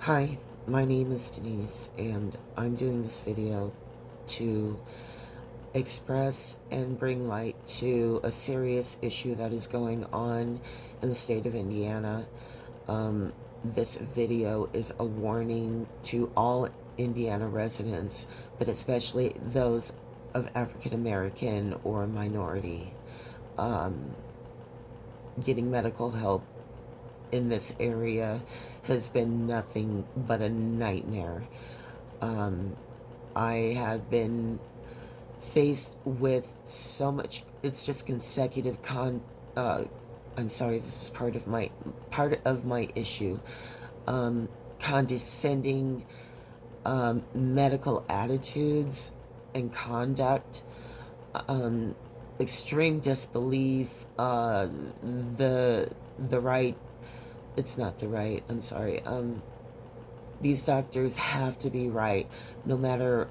Hi, my name is Denise, and I'm doing this video to express and bring light to a serious issue that is going on in the state of Indiana. This video is a warning to all Indiana residents, but especially those of African American or minority. Getting medical help in this area has been nothing but a nightmare. I have been faced with so much. It's just consecutive I'm sorry, this is part of my issue. Condescending medical attitudes and conduct, extreme disbelief, the right, it's not the right, I'm sorry. These doctors have to be right, no matter,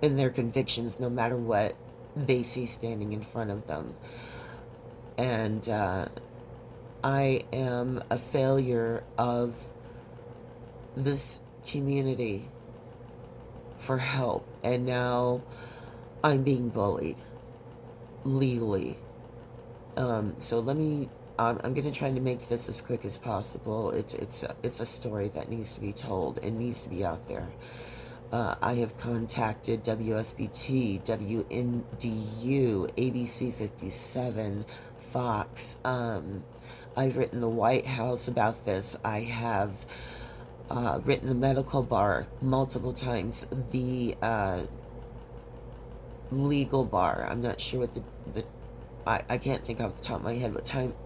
in their convictions, no matter what they see standing in front of them. And I am a failure of this community for help, and now I'm being bullied legally. So let me. I'm going to try to make this as quick as possible. It's a story that needs to be told and needs to be out there. I have contacted WSBT, WNDU, ABC 57, Fox. I've written the White House about this. I have written the medical bar multiple times. The legal bar. I'm not sure what I can't think off the top of my head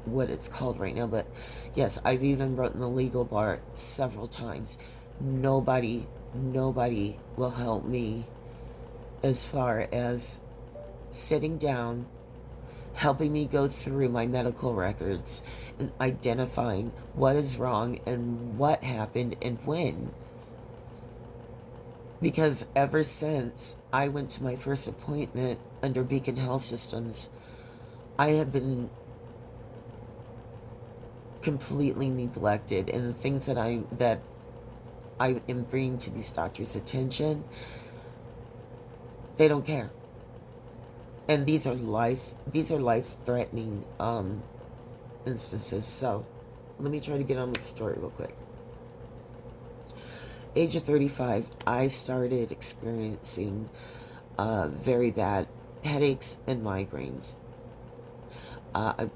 what it's called right now, but yes, I've even written the legal bar several times. Nobody will help me as far as sitting down, helping me go through my medical records and identifying what is wrong and what happened and when. Because ever since I went to my first appointment under Beacon Health Systems, I have been completely neglected, and the things that I am bringing to these doctors' attention, they don't care. And these are life-threatening instances. So let me try to get on with the story real quick. Age of 35, I started experiencing very bad headaches and migraines.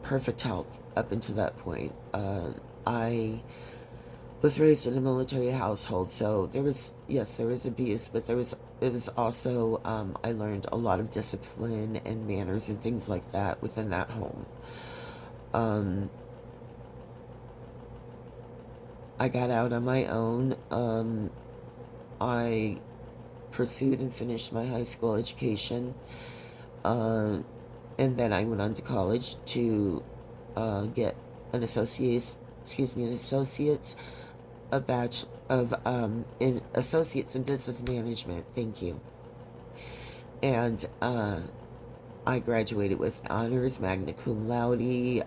Perfect health up until that point. I was raised in a military household, so there was abuse, but it was also, I learned a lot of discipline and manners and things like that within that home. I got out on my own. I pursued and finished my high school education. And then I went on to college to get an associate's, in associates in business management. Thank you. And I graduated with honors, magna cum laude,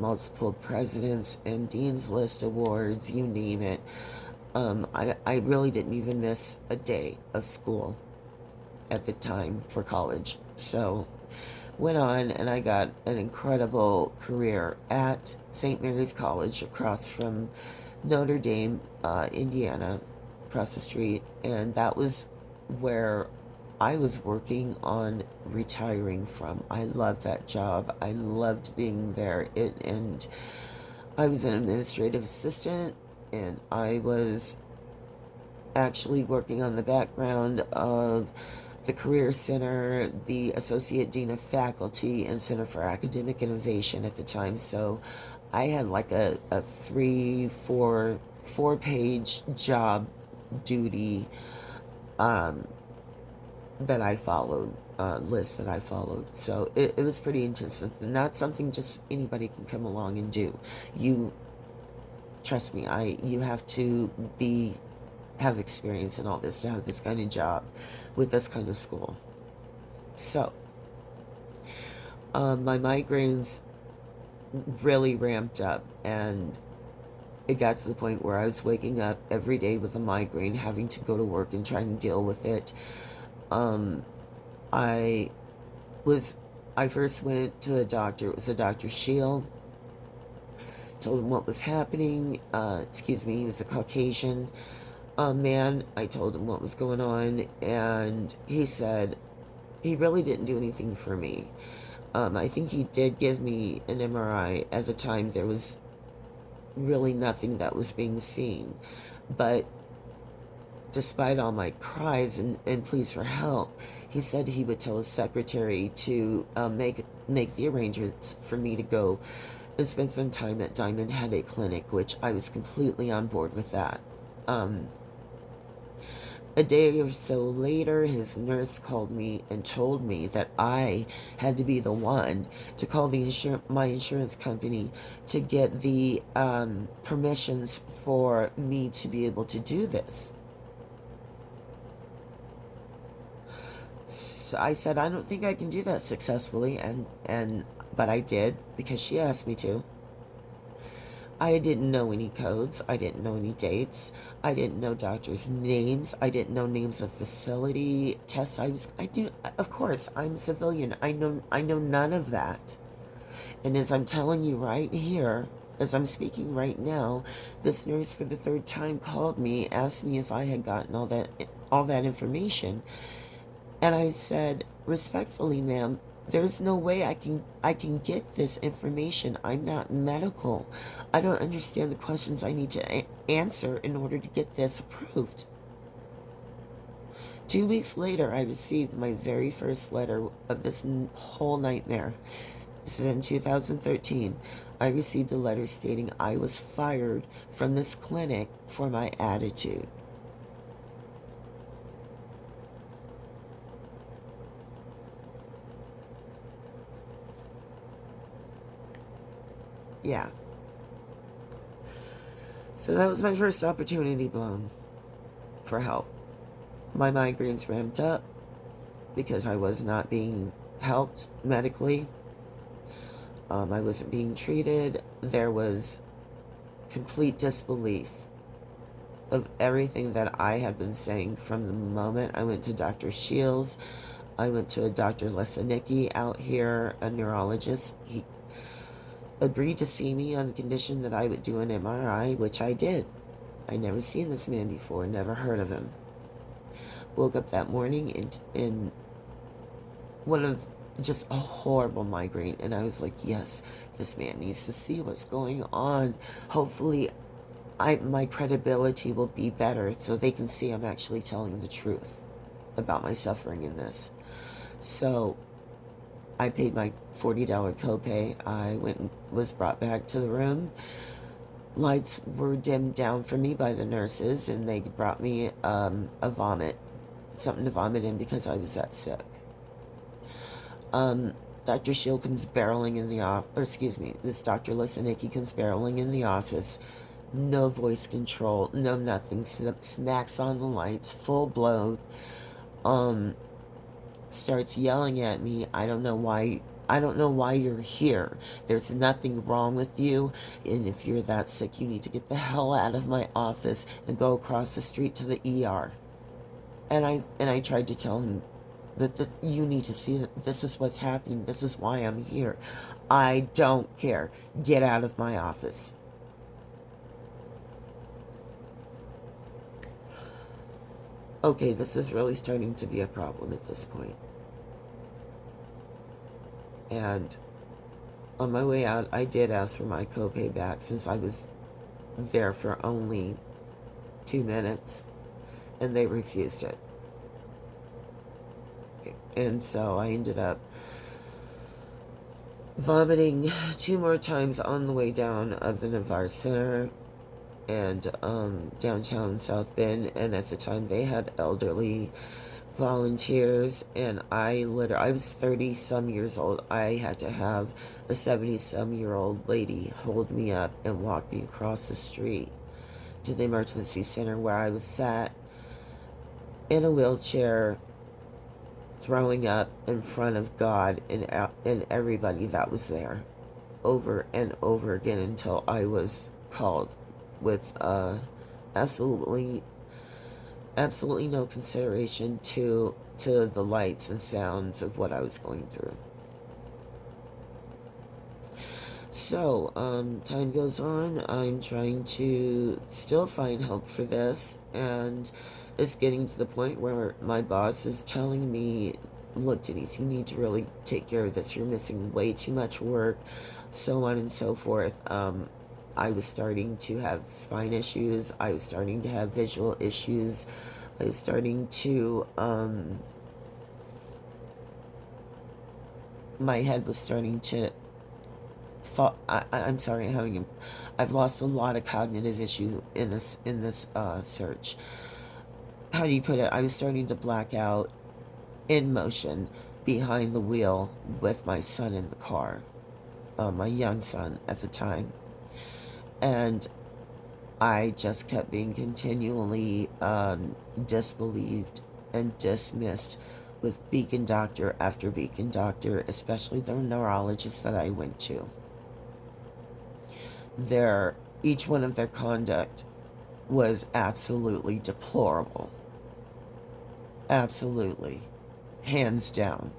multiple presidents and dean's list awards, you name it. I really didn't even miss a day of school at the time for college. So went on and I got an incredible career at St. Mary's College across from Notre Dame, Indiana, across the street. And that was where I was working on retiring from. I loved that job. I loved being there. And I was an administrative assistant, and I was actually working on the background of the Career Center, the Associate Dean of Faculty, and Center for Academic Innovation at the time. So I had like a 4-page job duty that I followed, list that I followed. So it was pretty intense, and not something just anybody can come along and do. Trust me, you have to have experience in all this to have this kind of job with this kind of school. So my migraines really ramped up, and it got to the point where I was waking up every day with a migraine, having to go to work and trying to deal with it. I was, I first went to a doctor. It was a Dr. Shield. Told him what was happening. He was a Caucasian man. I told him what was going on, and he said he really didn't do anything for me. I think he did give me an MRI. At the time, there was really nothing that was being seen. But despite all my cries and pleas for help, he said he would tell his secretary to make the arrangements for me to go and spend some time at Diamond Headache Clinic, which I was completely on board with that. A day or so later, his nurse called me and told me that I had to be the one to call my insurance company to get the permissions for me to be able to do this. So I said, I don't think I can do that successfully, but I did because she asked me to. I didn't know any codes. I didn't know any dates. I didn't know doctors' names. I didn't know names of facility tests. Of course, I'm a civilian. I know none of that. And as I'm telling you right here, as I'm speaking right now, this nurse for the third time called me, asked me if I had gotten all that information. And I said, respectfully, ma'am, there's no way I can get this information. I'm not medical. I don't understand the questions I need to answer in order to get this approved. 2 weeks later, I received my very first letter of this whole nightmare. This is in 2013. I received a letter stating I was fired from this clinic for my attitude. Yeah. So that was my first opportunity blown for help. My migraines ramped up because I was not being helped medically. I wasn't being treated. There was complete disbelief of everything that I had been saying from the moment I went to Dr. Shields. I went to a Dr. Ssdi out here, a neurologist. He agreed to see me on the condition that I would do an MRI, which I did. I'd never seen this man before, never heard of him. Woke up that morning in one of just a horrible migraine, and I was like, yes, this man needs to see what's going on. Hopefully my credibility will be better so they can see I'm actually telling the truth about my suffering in this. So I paid my $40 copay. I went and was brought back to the room. Lights were dimmed down for me by the nurses, and they brought me a vomit, something to vomit in because I was that sick. Dr. Shield comes barreling in the office, this Dr. Ssdi comes barreling in the office. No voice control, no nothing. Smacks on the lights, full blown. Starts yelling at me. I don't know why you're here. There's nothing wrong with you, and if you're that sick, you need to get the hell out of my office and go across the street to the ER. And I tried to tell him, but you need to see that this is what's happening. This is why I'm here. I don't care. Get out of my office. Okay, this is really starting to be a problem at this point. And on my way out, I did ask for my copay back since I was there for only 2 minutes, and they refused it. And so I ended up vomiting 2 more times on the way down of the Navarre Center and downtown South Bend. And at the time, they had elderly volunteers, and I was 30 some years old. I had to have a 70 some year old lady hold me up and walk me across the street to the emergency center, where I was sat in a wheelchair, throwing up in front of God and everybody that was there, over and over again, until I was called with absolutely no consideration to the lights and sounds of what I was going through. So, time goes on. I'm trying to still find help for this, and it's getting to the point where my boss is telling me, look, Denise, you need to really take care of this. You're missing way too much work, so on and so forth. I was starting to have spine issues. I was starting to have visual issues. I was starting to, my head was starting to I'm sorry, I've lost a lot of cognitive issues in this search. How do you put it? I was starting to black out in motion behind the wheel with my son in the car, my young son at the time, and I just kept being continually disbelieved and dismissed with Beacon doctor after Beacon doctor, especially the neurologist that I went to. Each one of their conduct was absolutely deplorable. Absolutely. Hands down.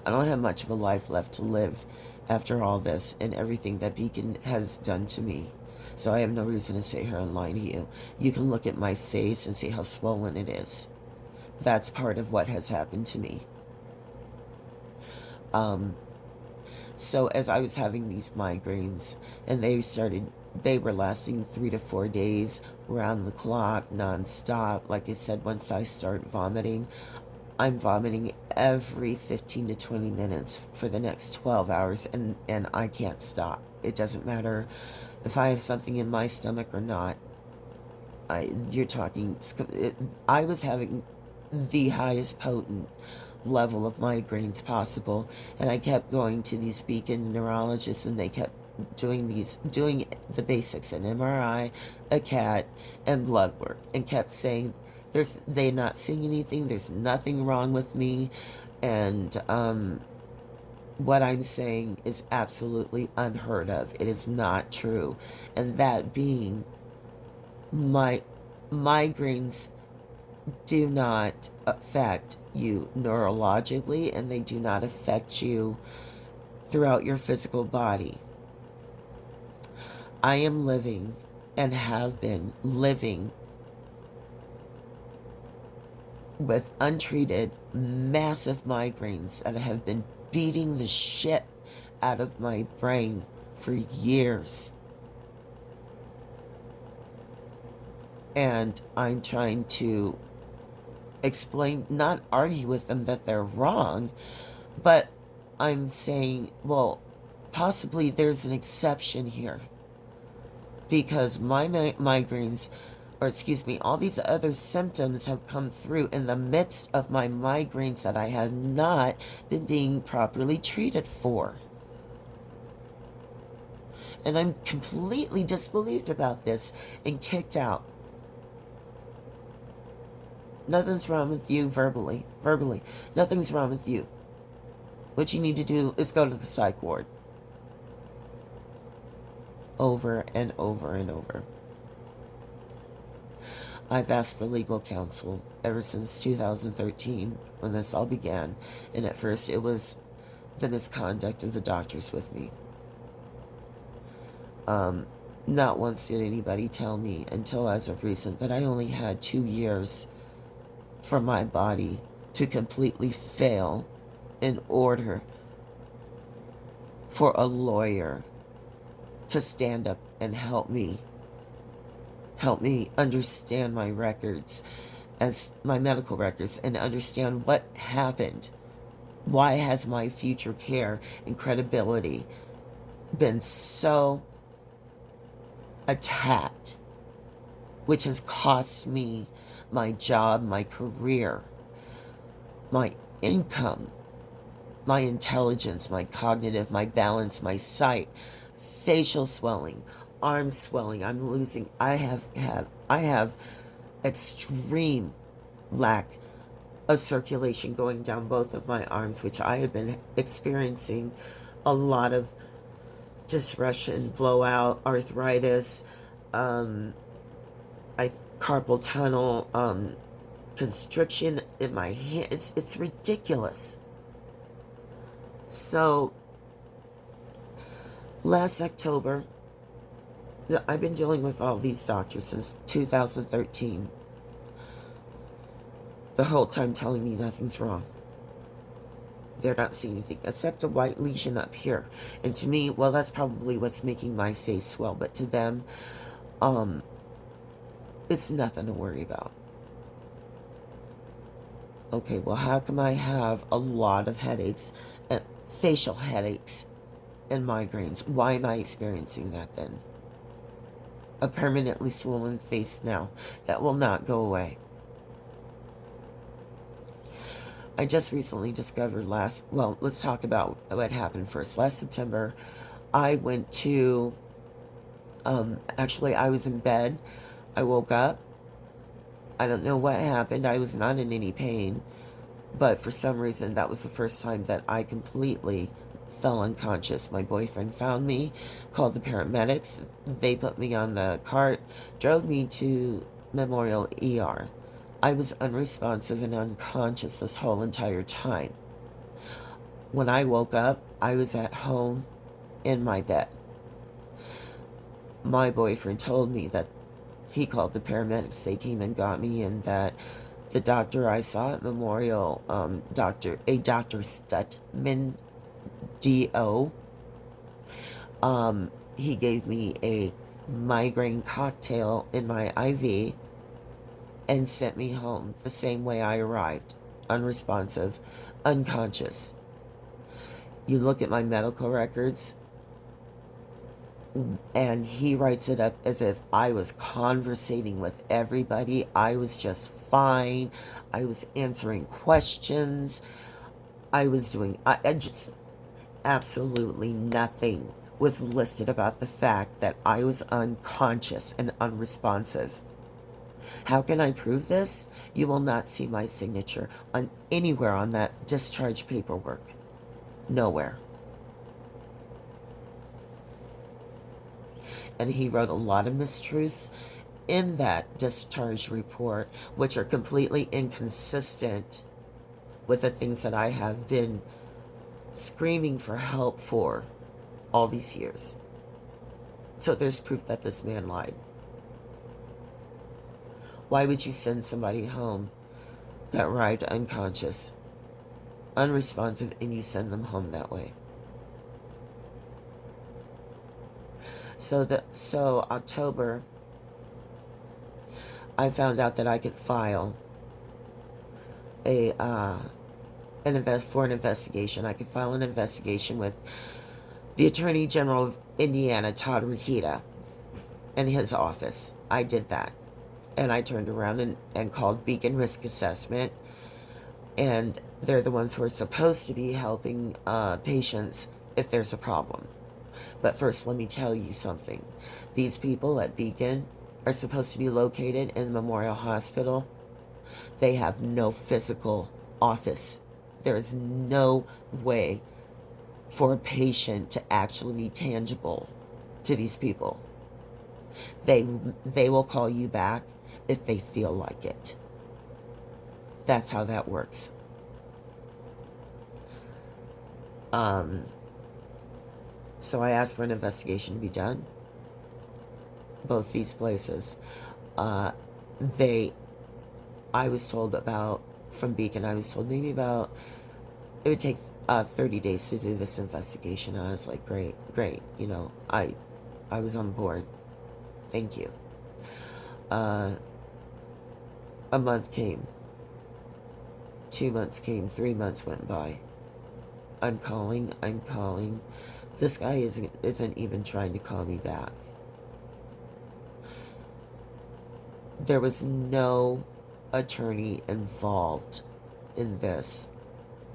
I don't have much of a life left to live after all this and everything that Beacon has done to me. So I have no reason to sit here and lie to you. You can look at my face and see how swollen it is. That's part of what has happened to me. So as I was having these migraines, and they were lasting 3 to 4 days, round the clock, nonstop. Like I said, once I start vomiting, I'm vomiting every 15 to 20 minutes for the next 12 hours, and I can't stop. It doesn't matter if I have something in my stomach or not. I was having the highest potent level of migraines possible, and I kept going to these Beacon neurologists, and they kept doing the basics, an MRI, a CAT, and blood work, and kept saying they're not seeing anything, there's nothing wrong with me, and what I'm saying is absolutely unheard of. It is not true. And that being, my migraines do not affect you neurologically, and they do not affect you throughout your physical body. I am living and have been living with untreated massive migraines that have been beating the shit out of my brain for years. And I'm trying to explain, not argue with them that they're wrong, but I'm saying, well, possibly there's an exception here, because my migraines, or excuse me, all these other symptoms have come through in the midst of my migraines that I had not been being properly treated for. And I'm completely disbelieved about this and kicked out. Nothing's wrong with you verbally. Nothing's wrong with you. What you need to do is go to the psych ward. Over and over and over. I've asked for legal counsel ever since 2013, when this all began, and at first it was the misconduct of the doctors with me. Not once did anybody tell me, until as of recent, that I only had 2 years for my body to completely fail in order for a lawyer to stand up and help me understand my records, as my medical records, and understand what happened. Why has my future care and credibility been so attacked, which has cost me my job, my career, my income, my intelligence, my cognitive, my balance, my sight, facial swelling, arm swelling. I have extreme lack of circulation going down both of my arms, which I have been experiencing a lot of disruption, blowout, arthritis, I carpal tunnel constriction in my hand. It's ridiculous. So last October, I've been dealing with all these doctors since 2013. The whole time telling me nothing's wrong. They're not seeing anything except a white lesion up here. And to me, well, that's probably what's making my face swell. But to them, it's nothing to worry about. Okay, well, how come I have a lot of headaches, facial headaches, and migraines? Why am I experiencing that then? A permanently swollen face now that will not go away. I just recently discovered let's talk about what happened first. Last September, I went to, actually, I was in bed. I woke up. I don't know what happened. I was not in any pain. But for some reason, that was the first time that I completely fell unconscious. My boyfriend found me, called the paramedics. They put me on the cart, drove me to Memorial ER. I was unresponsive and unconscious this whole entire time. When I woke up, I was at home in my bed. My boyfriend told me that he called the paramedics. They came and got me, and that the doctor I saw at Memorial, Dr. Stutman, D.O., he gave me a migraine cocktail in my IV and sent me home the same way I arrived, unresponsive, unconscious. You look at my medical records, and he writes it up as if I was conversating with everybody. I was just fine. I was answering questions. I just, absolutely nothing was listed about the fact that I was unconscious and unresponsive. How can I prove this? You will not see my signature on anywhere on that discharge paperwork. Nowhere. And he wrote a lot of mistruths in that discharge report, which are completely inconsistent with the things that I have been screaming for help for all these years. So there's proof that this man lied. Why would you send somebody home that arrived unconscious, unresponsive, and you send them home that way? So October, I found out that I could file for an investigation. I could file an investigation with the Attorney General of Indiana, Todd Rokitas, and his office. I did that. And I turned around and called Beacon Risk Assessment. And they're the ones who are supposed to be helping patients if there's a problem. But first, let me tell you something. These people at Beacon are supposed to be located in Memorial Hospital. They have no physical office. There is no way for a patient to actually be tangible to these people. They will call you back if they feel like it. That's how that works. So I asked for an investigation to be done. Both these places. I was told from Beacon, I was told maybe it would take 30 days to do this investigation. I was like, great. I was on board. Thank you. A month came. 2 months came. 3 months went by. I'm calling. This guy isn't even trying to call me back. There was no attorney involved in this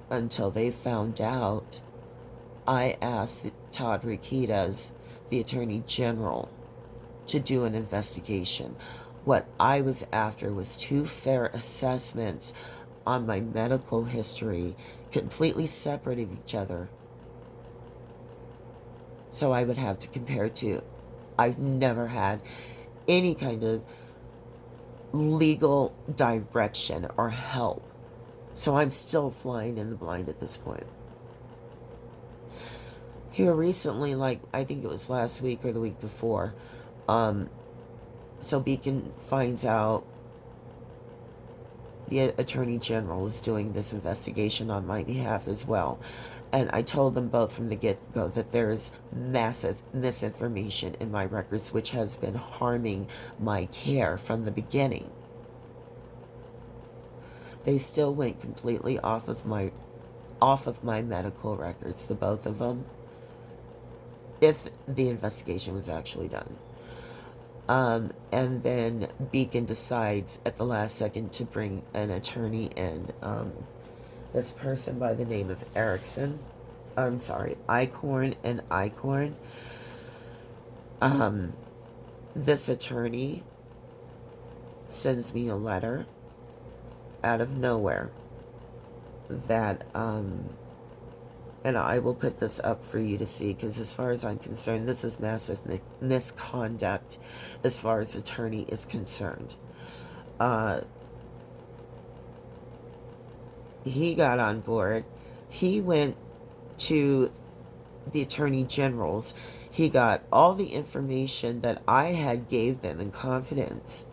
until they found out. I asked Todd Rokitas, the Attorney General, to do an investigation. What I was after was 2 fair assessments on my medical history, completely separate of each other. So I would have to compare to. I've never had any kind of legal direction or help. So I'm still flying in the blind at this point. Here recently, like I think it was last week or the week before, so Beacon finds out the Attorney General is doing this investigation on my behalf as well. And I told them both from the get-go that there is massive misinformation in my records, which has been harming my care from the beginning. They still went completely off of my medical records, the both of them, if the investigation was actually done. And then Beacon decides at the last second to bring an attorney in. This person by the name of Icorn and Icorn. This attorney sends me a letter out of nowhere that, and I will put this up for you to see, because as far as I'm concerned, this is massive misconduct as far as attorney is concerned. He got on board. He went to the Attorney General's. He got all the information that I had gave them in confidence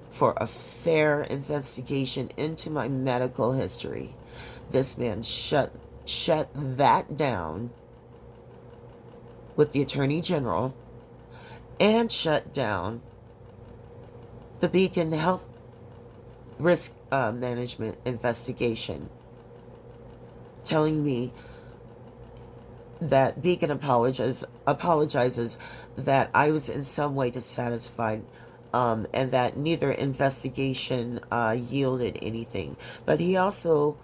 for a fair investigation into my medical history. This man shut that down with the Attorney General and shut down the Beacon Health Risk Management investigation, telling me that Beacon apologizes that I was in some way dissatisfied, and that neither investigation yielded anything. But he also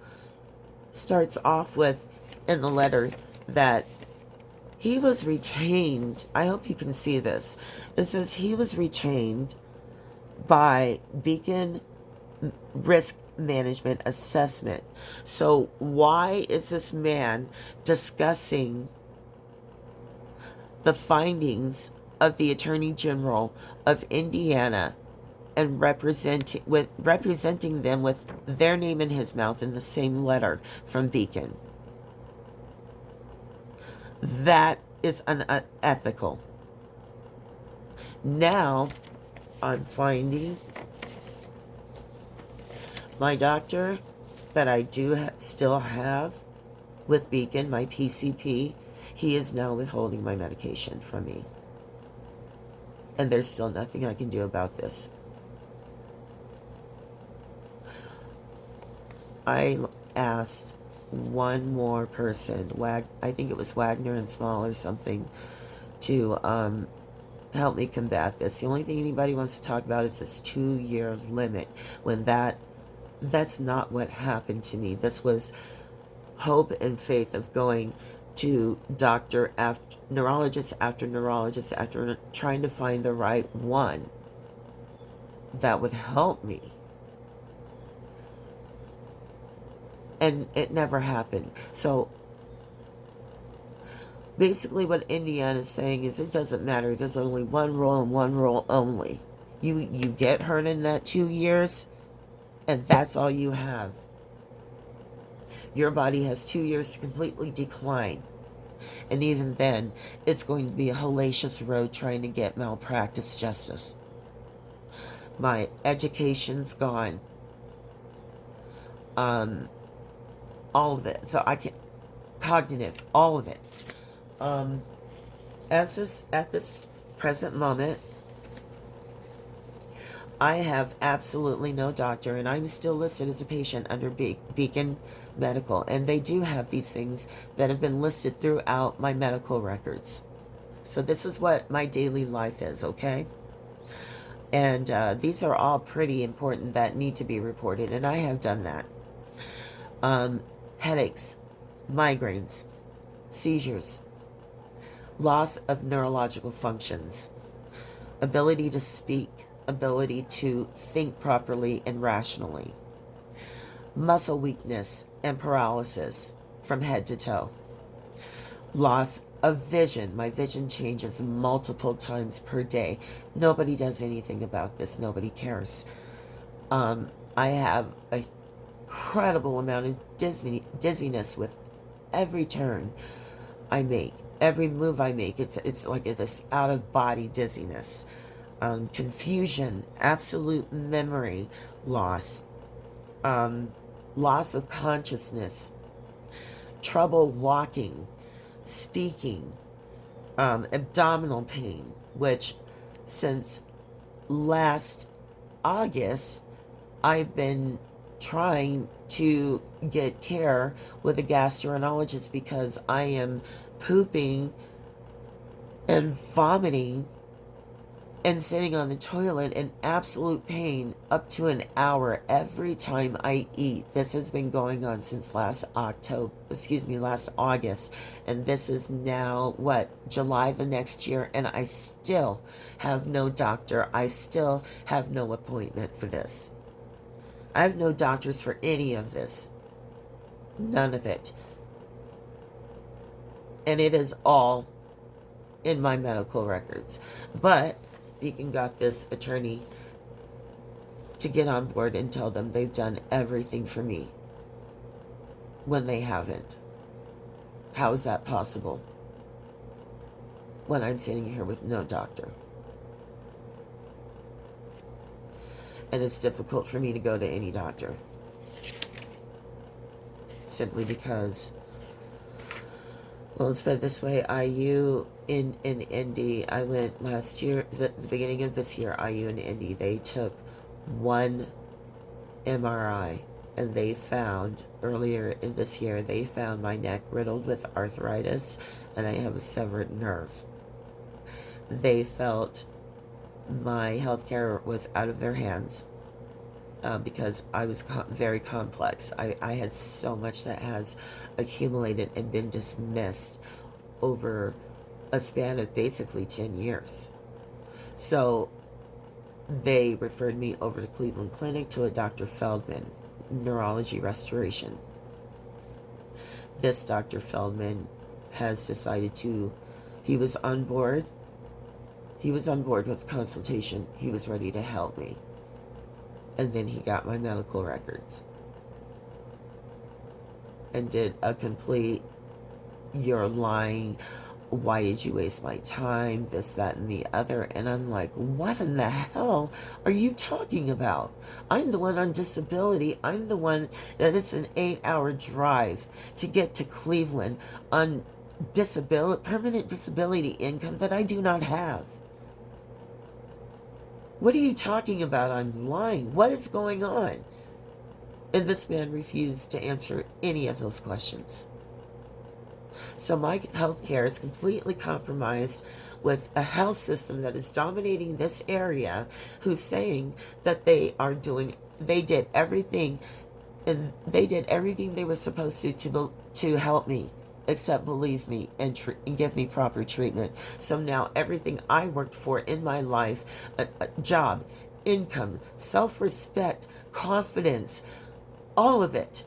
starts off with, in the letter, that he was retained. I hope you can see this. It says he was retained by Beacon Risk Management Assessment. So why is this man discussing the findings of the Attorney General of Indiana and representing them with their name in his mouth in the same letter from Beacon? That is unethical. Now I'm finding my doctor that I do still have with Beacon, my PCP, he is now withholding my medication from me. And there's still nothing I can do about this. I asked one more person, I think it was Wagner and Small or something, to help me combat this. The only thing anybody wants to talk about is this 2-year limit, when that's not what happened to me. This was hope and faith of going to neurologist after trying to find the right one that would help me. And it never happened. So basically what Indiana is saying is it doesn't matter. There's only one rule and one rule only. You get hurt in that 2 years, and that's all you have. Your body has 2 years to completely decline. And even then, it's going to be a hellacious road trying to get malpractice justice. My education's gone. All of it. So I can cognitive, all of it. At this present moment, I have absolutely no doctor, and I'm still listed as a patient under Beacon Medical, and they do have these things that have been listed throughout my medical records. So this is what my daily life is, okay? And these are all pretty important that need to be reported, and I have done that. Headaches, migraines, seizures, loss of neurological functions, ability to speak, ability to think properly and rationally, muscle weakness and paralysis from head to toe, loss of vision. My vision changes multiple times per day. Nobody does anything about this. Nobody cares. I have a incredible amount of dizziness with every turn I make, every move I make. It's like this out of body dizziness, confusion, absolute memory loss, loss of consciousness, trouble walking, speaking, abdominal pain, which since last August I've been trying to get care with a gastroenterologist because I am pooping and vomiting and sitting on the toilet in absolute pain up to an hour every time I eat. This has been going on since last August, and this is now, July the next year, and I still have no doctor. I still have no appointment for this. I have no doctors for any of this. None of it. And it is all in my medical records. But Beacon got this attorney to get on board and tell them they've done everything for me when they haven't. How is that possible when I'm sitting here with no doctor? And it's difficult for me to go to any doctor. Simply because, well, let's put it this way, IU in Indy, I went last year, the beginning of this year, IU in Indy, they took one MRI, and they found, earlier in this year, they found my neck riddled with arthritis, and I have a severed nerve. They felt my healthcare was out of their hands. Because I was very complex. I had so much that has accumulated and been dismissed over a span of basically 10 years. So they referred me over to Cleveland Clinic to a Dr. Feldman, neurology restoration. This Dr. Feldman has decided he was on board. He was on board with the consultation. He was ready to help me. And then he got my medical records and did a complete, you're lying, why did you waste my time, this, that, and the other. And I'm like, what in the hell are you talking about? I'm the one on disability. I'm the one that it's an 8-hour drive to get to Cleveland on permanent disability income that I do not have. What are you talking about? I'm lying. What is going on? And this man refused to answer any of those questions. So my health care is completely compromised with a health system that is dominating this area, who's saying that they did everything, and they did everything they were supposed to help me, except believe me and give me proper treatment. So now everything I worked for in my life, a job, income, self-respect, confidence, all of it,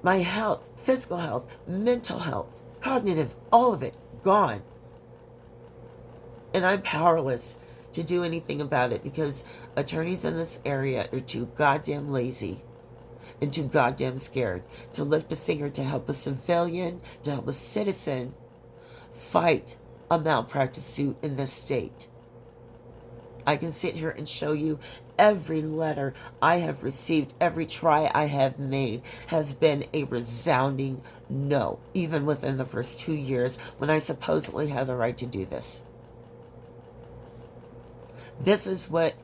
my health, physical health, mental health, cognitive, all of it, gone. And I'm powerless to do anything about it because attorneys in this area are too goddamn lazy and too goddamn scared to lift a finger to help a civilian, to help a citizen fight a malpractice suit in this state. I can sit here and show you every letter I have received, every try I have made has been a resounding no, even within the first 2 years when I supposedly have the right to do this. This is what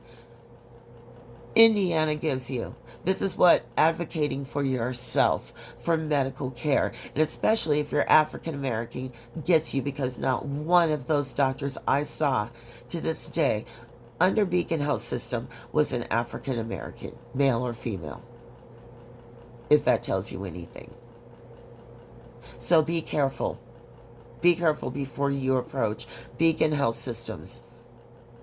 Indiana gives you. This is what advocating for yourself, for medical care, and especially if you're African American, gets you, because not one of those doctors I saw to this day under Beacon Health System was an African American, male or female, if that tells you anything. So be careful. Be careful before you approach Beacon Health Systems.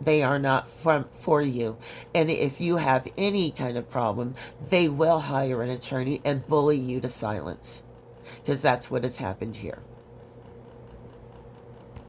They are not for you. And if you have any kind of problem, they will hire an attorney and bully you to silence. Because that's what has happened here.